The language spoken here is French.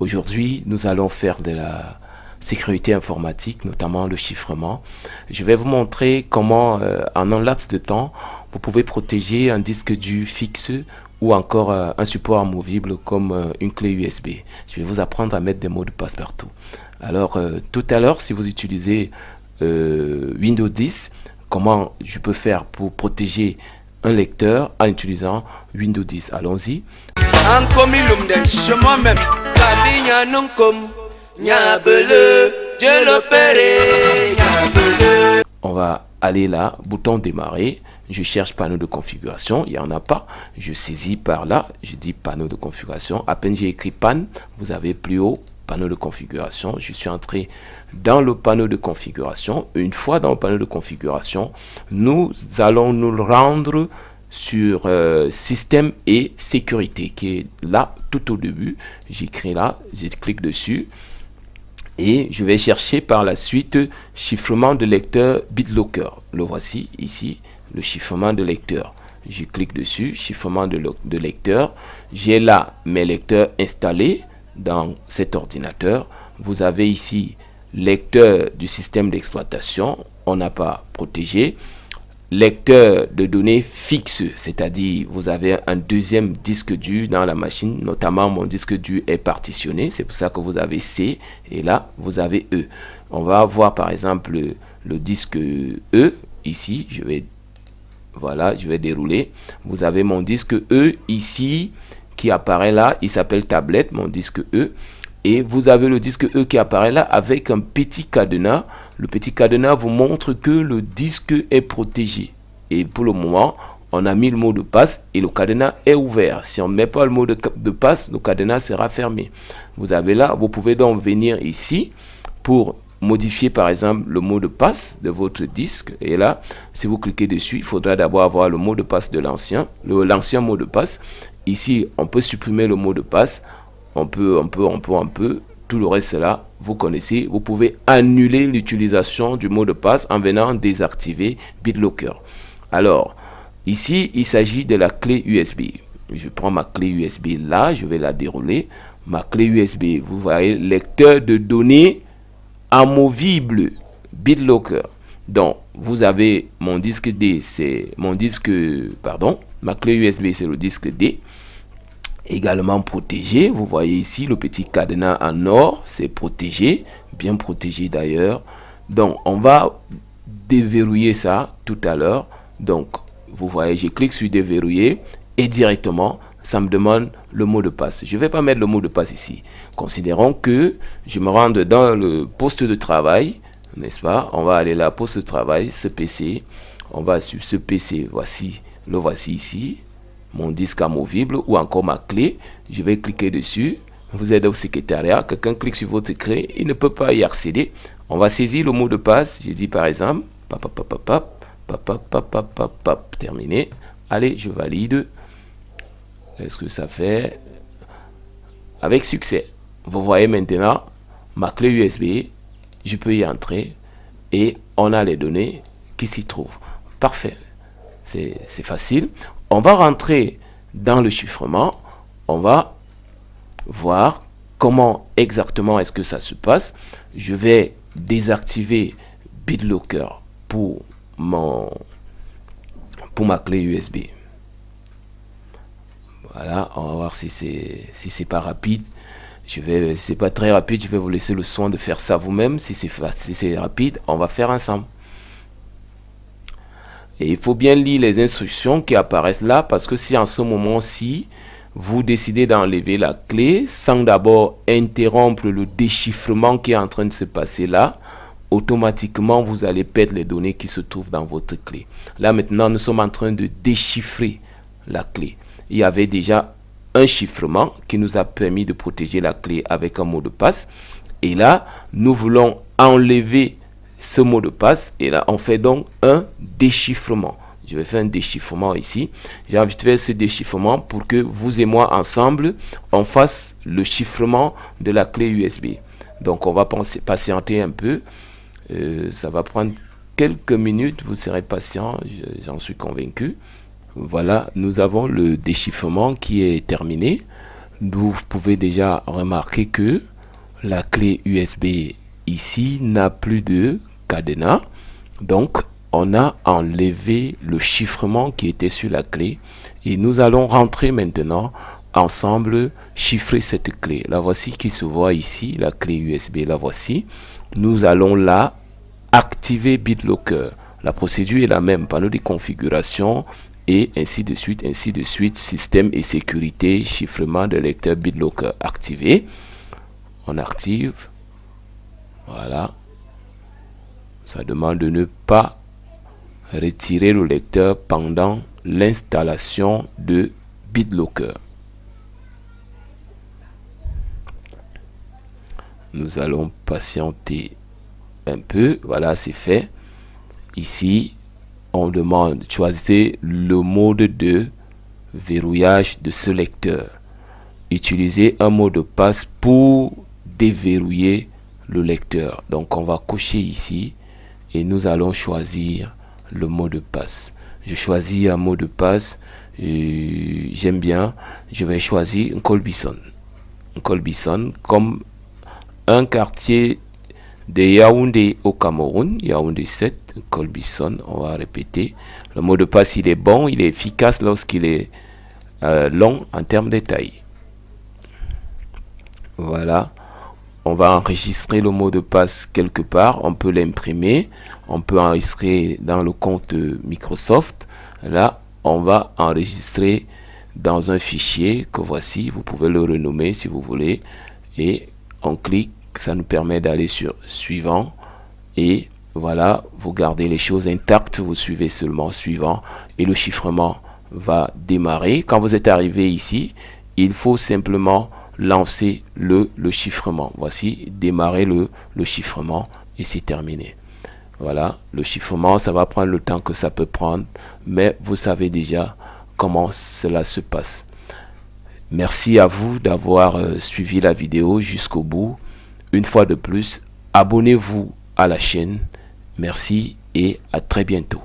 Aujourd'hui, nous allons faire de la sécurité informatique, notamment le chiffrement. Je vais vous montrer comment, en un laps de temps, vous pouvez protéger un disque dur fixe ou encore un support amovible comme une clé USB. Je vais vous apprendre à mettre des mots de passe partout. Alors, tout à l'heure, si vous utilisez Windows 10, comment je peux faire pour protéger un lecteur en utilisant Windows 10. Allons-y. On va aller là, bouton démarrer. Je cherche panneau de configuration, il n'y en a pas. Je saisis par là, je dis panneau de configuration. À peine j'ai écrit pan, vous avez plus haut panneau de configuration. Je suis entré dans le panneau de configuration. Une fois dans le panneau de configuration, nous allons nous rendre sur système et sécurité qui est là tout au début. J'écris là, je clique dessus et je vais chercher par la suite chiffrement de lecteur BitLocker. Le voici ici, le chiffrement de lecteur. Je clique dessus, chiffrement de lecteur. J'ai là mes lecteurs installés dans cet ordinateur. Vous avez ici lecteur du système d'exploitation, on n'a pas protégé. Lecteur de données fixe, c'est-à-dire vous avez un deuxième disque dur dans la machine, notamment mon disque dur est partitionné, c'est pour ça que vous avez C et là vous avez E. On va voir par exemple le disque E ici, je vais dérouler. Vous avez mon disque E ici qui apparaît là, il s'appelle tablette, mon disque E. Et vous avez le disque E qui apparaît là avec un petit cadenas. Le petit cadenas vous montre que le disque est protégé. Et pour le moment, on a mis le mot de passe et le cadenas est ouvert. Si on ne met pas le mot de passe, le cadenas sera fermé. Vous avez là, vous pouvez donc venir ici pour modifier par exemple le mot de passe de votre disque. Et là, si vous cliquez dessus, il faudra d'abord avoir le mot de passe de l'ancien mot de passe. Ici, on peut supprimer le mot de passe. On peut, tout le reste là, vous connaissez. Vous pouvez annuler l'utilisation du mot de passe en venant désactiver BitLocker. Alors, ici, il s'agit de la clé USB. Je prends ma clé USB là, je vais la dérouler. Ma clé USB, vous voyez, lecteur de données amovible BitLocker. Donc, vous avez mon disque D, c'est ma clé USB, c'est le disque D. Également protégé, vous voyez ici le petit cadenas en or, c'est protégé, bien protégé d'ailleurs. Donc on va déverrouiller ça tout à l'heure. Donc vous voyez, je clique sur déverrouiller et directement ça me demande le mot de passe. Je vais pas mettre le mot de passe ici. Considérons que je me rende dans le poste de travail, n'est-ce pas? On va aller là, poste de travail, ce PC. On va sur ce PC, voici ici. Mon disque amovible ou encore ma clé, je vais cliquer dessus. Vous êtes au secrétariat, quelqu'un clique sur votre clé, il ne peut pas y accéder. On va saisir le mot de passe, je dis par exemple, terminé. Allez, je valide. Est-ce que ça fait? Avec succès. Vous voyez maintenant ma clé USB, je peux y entrer et on a les données qui s'y trouvent. Parfait. C'est facile. On va rentrer dans le chiffrement. On va voir comment exactement est-ce que ça se passe. Je vais désactiver BitLocker pour ma clé USB. Voilà, on va voir si c'est pas rapide. Si c'est pas très rapide, je vais vous laisser le soin de faire ça vous-même. Si c'est rapide, on va faire ensemble. Et il faut bien lire les instructions qui apparaissent là parce que si en ce moment-ci, vous décidez d'enlever la clé sans d'abord interrompre le déchiffrement qui est en train de se passer là, automatiquement, vous allez perdre les données qui se trouvent dans votre clé. Là, maintenant, nous sommes en train de déchiffrer la clé. Il y avait déjà un chiffrement qui nous a permis de protéger la clé avec un mot de passe. Et là, nous voulons enlever ce mot de passe et là on fait donc un déchiffrement. Je vais faire un déchiffrement ici. J'ai envie de faire ce déchiffrement pour que vous et moi ensemble on fasse le chiffrement de la clé USB. Donc on va patienter un peu. Ça va prendre quelques minutes. Vous serez patient, j'en suis convaincu. Voilà, nous avons le déchiffrement qui est terminé. vous pouvez déjà remarquer que la clé USB ici n'a plus de cadenas. Donc, on a enlevé le chiffrement qui était sur la clé et nous allons rentrer maintenant ensemble chiffrer cette clé. La voici qui se voit ici, la clé USB, la voici. Nous allons là activer BitLocker. La procédure est la même, panneau de configuration et ainsi de suite, système et sécurité, chiffrement de lecteur BitLocker activé. On active, voilà. Ça demande de ne pas retirer le lecteur pendant l'installation de BitLocker. Nous allons patienter un peu. Voilà, c'est fait. Ici, on demande choisir le mode de verrouillage de ce lecteur. Utilisez un mot de passe pour déverrouiller le lecteur. Donc, on va cocher ici et nous allons choisir le mot de passe. Je choisis un mot de passe. J'aime bien. Je vais choisir un Colbison. Un Colbison comme un quartier de Yaoundé au Cameroun, Yaoundé 7, Colbison. On va répéter. Le mot de passe, il est bon, il est efficace lorsqu'il est long en termes de taille. Voilà. On va enregistrer le mot de passe quelque part. On peut l'imprimer. On peut enregistrer dans le compte Microsoft. Là, on va enregistrer dans un fichier que voici. Vous pouvez le renommer si vous voulez. Et on clique. Ça nous permet d'aller sur suivant. Et voilà, vous gardez les choses intactes. Vous suivez seulement suivant. Et le chiffrement va démarrer. Quand vous êtes arrivé ici, il faut simplement lancer le chiffrement. Voici, démarrer le chiffrement et c'est terminé. Voilà, le chiffrement, ça va prendre le temps que ça peut prendre, mais vous savez déjà comment cela se passe. Merci à vous d'avoir suivi la vidéo jusqu'au bout. Une fois de plus, abonnez-vous à la chaîne. Merci et à très bientôt.